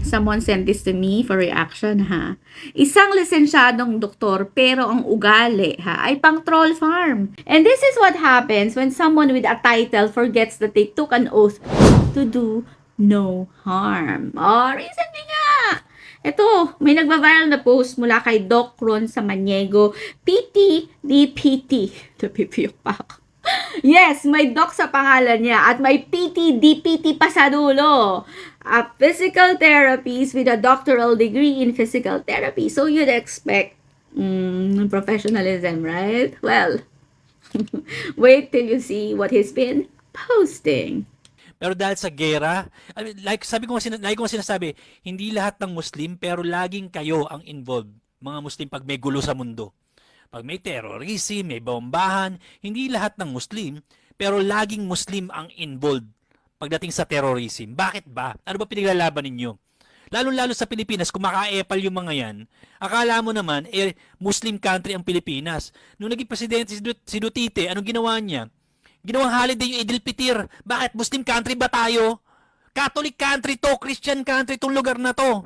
Someone sent this to me for reaction ha. Isang lisensyadong doktor pero ang ugali ha ay pang troll farm. And this is what happens when someone with a title forgets that they took an oath to do no harm. Recently nga, ito, may nagba-viral na post mula kay Doc Ron Samaniego, PT, DPT. Napipiyok pa ako. Yes, may doc sa pangalan niya at may PT, DPT pa sa dulo. Physical therapies with a doctoral degree in physical therapy. So you'd expect professionalism, right? Well, wait till you see what he's been posting. Pero dahil sa gera, like lagi ko sinasabi, hindi lahat ng Muslim pero laging kayo ang involved, mga Muslim, pag may gulo sa mundo. Pag may terrorism, may bombahan, hindi lahat ng Muslim, pero laging Muslim ang involved pagdating sa terrorism. Bakit ba? Ano ba pinaglalaban ninyo? Lalo-lalo sa Pilipinas, kung maka-epal yung mga yan, akala mo naman, Muslim country ang Pilipinas. Nung naging presidente si Duterte, anong ginawa niya? Ginawang holiday yung Idil Fitir. Bakit? Muslim country ba tayo? Catholic country to, Christian country tong lugar na to.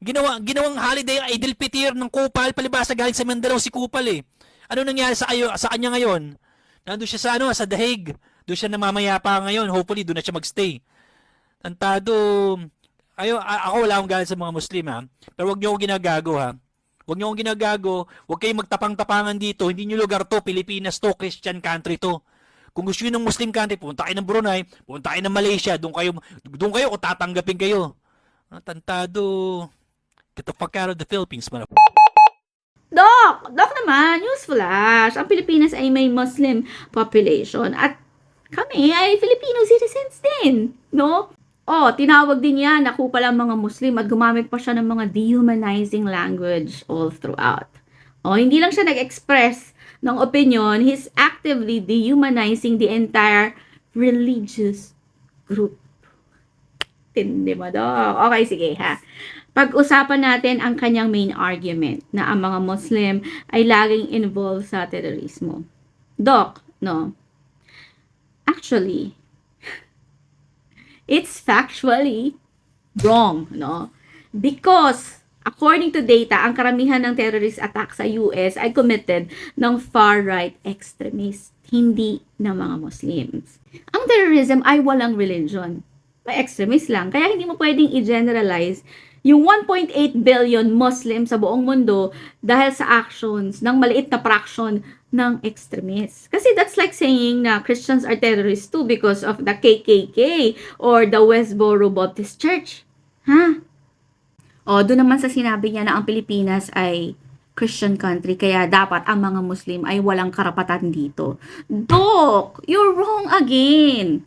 Ginawang holiday ang Idil Fitir ng Kupal, palibasa galing sa Mindanao si Kupal eh. Ano nangyari sa kanya ngayon? Nandun siya sa The Hague. Doon siya namamayapa ngayon. Hopefully doon na siya magstay. Tantado. Ako wala akong galit sa mga Muslim ha. Pero wag niyo akong ginagago ha. Wag niyo akong ginagago. Wag kayong magtapang-tapangan dito. Hindi niyo lugar to, Pilipinas to, Christian country to. Kung gusto niyo ng Muslim country, punta kayo ng Brunei, punta kayo ng Malaysia, doon kayo o tatanggapin kayo. Tantado. Get the fuck out of the Philippines, man. Doc naman, news flash. Ang Pilipinas ay may Muslim population at kami ay Filipino citizens din, no? Tinawag din yan na kupal ang mga Muslim at gumamit pa siya ng mga dehumanizing language all throughout. Hindi lang siya nag-express ng opinion, he's actively dehumanizing the entire religious group. Tindi mo, Doc. Okay, sige ha. Pag-usapan natin ang kanyang main argument na ang mga Muslim ay laging involved sa terorismo. Doc, no. Actually, it's factually wrong, no? Because according to data, ang karamihan ng terrorist attack sa US ay committed ng far-right extremists, hindi ng mga Muslims. Ang terrorism ay walang religion. May extremist lang. Kaya hindi mo pwedeng i-generalize yung 1.8 billion Muslim sa buong mundo dahil sa actions ng maliit na fraction ng extremists. Kasi that's like saying na Christians are terrorists too because of the KKK or the Westboro Baptist Church. Doon naman sa sinabi niya na ang Pilipinas ay Christian country, kaya dapat ang mga Muslim ay walang karapatan dito. Doc, you're wrong again.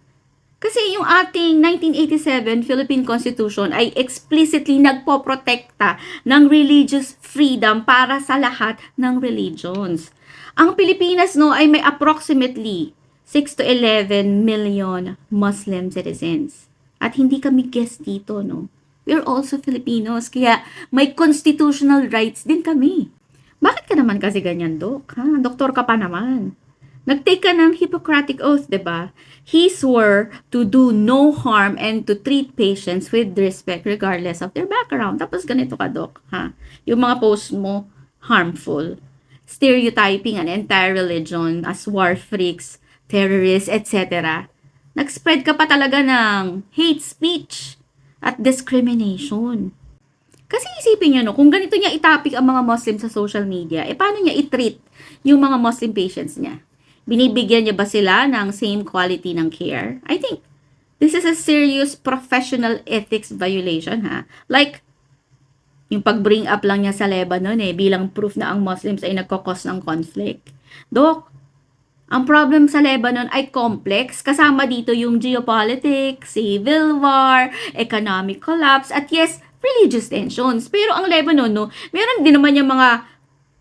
Kasi yung ating 1987 Philippine Constitution ay explicitly nagpoprotekta ng religious freedom para sa lahat ng religions. Ang Pilipinas ay may approximately 6 to 11 million Muslim citizens. At hindi kami guest dito, no? We're also Filipinos, kaya may constitutional rights din kami. Bakit ka naman kasi ganyan, Doc? Doktor ka pa naman. Nag-take ka ng Hippocratic Oath, diba? He swore to do no harm and to treat patients with respect regardless of their background. Tapos ganito ka, Doc. Yung mga post mo, harmful. Stereotyping an entire religion as war freaks, terrorists, etc. Nag-spread ka pa talaga ng hate speech at discrimination. Kasi isipin nyo, kung ganito niya itapik ang mga Muslim sa social media, paano niya i-treat yung mga Muslim patients niya? Binibigyan niya ba sila ng same quality ng care? I think this is a serious professional ethics violation, Like, yung pag-bring up lang niya sa Lebanon, bilang proof na ang Muslims ay nagkakos ng conflict. Doc, ang problem sa Lebanon ay complex. Kasama dito yung geopolitics, civil war, economic collapse, at yes, religious tensions. Pero ang Lebanon, meron din naman yung mga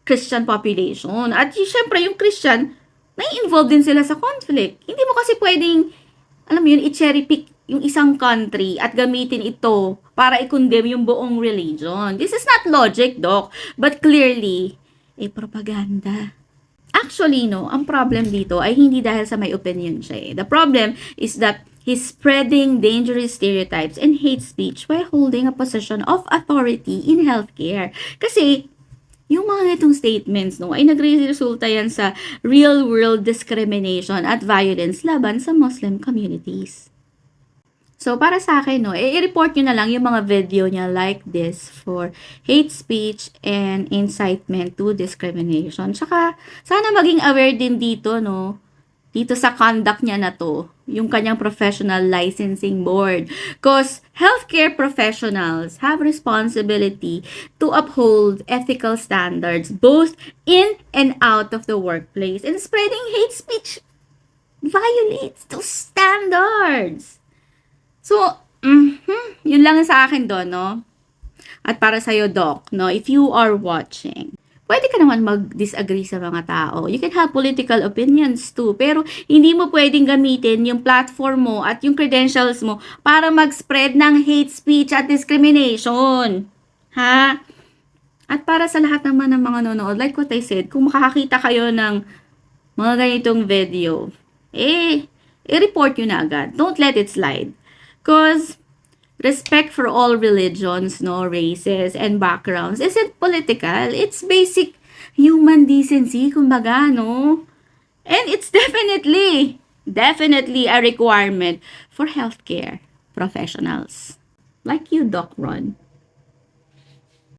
Christian population. At syempre, yung Christian, nai-involve din sila sa conflict. Hindi mo kasi pwedeng, i-cherry pick yung isang country at gamitin ito para i-condemn yung buong religion. This is not logic, Doc, but clearly, propaganda. Actually, ang problem dito ay hindi dahil sa may opinion siya. The problem is that He's spreading dangerous stereotypes and hate speech while holding a position of authority in healthcare. Kasi, yung mga itong statements, no, ay nagre-resulta yan sa real-world discrimination at violence laban sa Muslim communities. So, para sa akin, no, i-report nyo na lang yung mga video niya like this for hate speech and incitement to discrimination. Tsaka, sana maging aware din dito, no, dito sa conduct niya na to, yung kanyang professional licensing board. Because healthcare professionals have responsibility to uphold ethical standards both in and out of the workplace. And spreading hate speech violates those standards. So, yun lang sa akin doon, no? At para sa'yo, Doc, no? If you are watching, pwede ka naman mag-disagree sa mga tao. You can have political opinions too, pero hindi mo pwedeng gamitin yung platform mo at yung credentials mo para mag-spread ng hate speech at discrimination. Ha? At para sa lahat naman ng mga nanonood, like what I said, kung makakakita kayo ng mga ganitong video, i-report nyo na agad. Don't let it slide. Because respect for all religions, no, races, and backgrounds isn't political. It's basic human decency, kumbaga, no? And it's definitely a requirement for healthcare professionals. Like you, Doc Ron.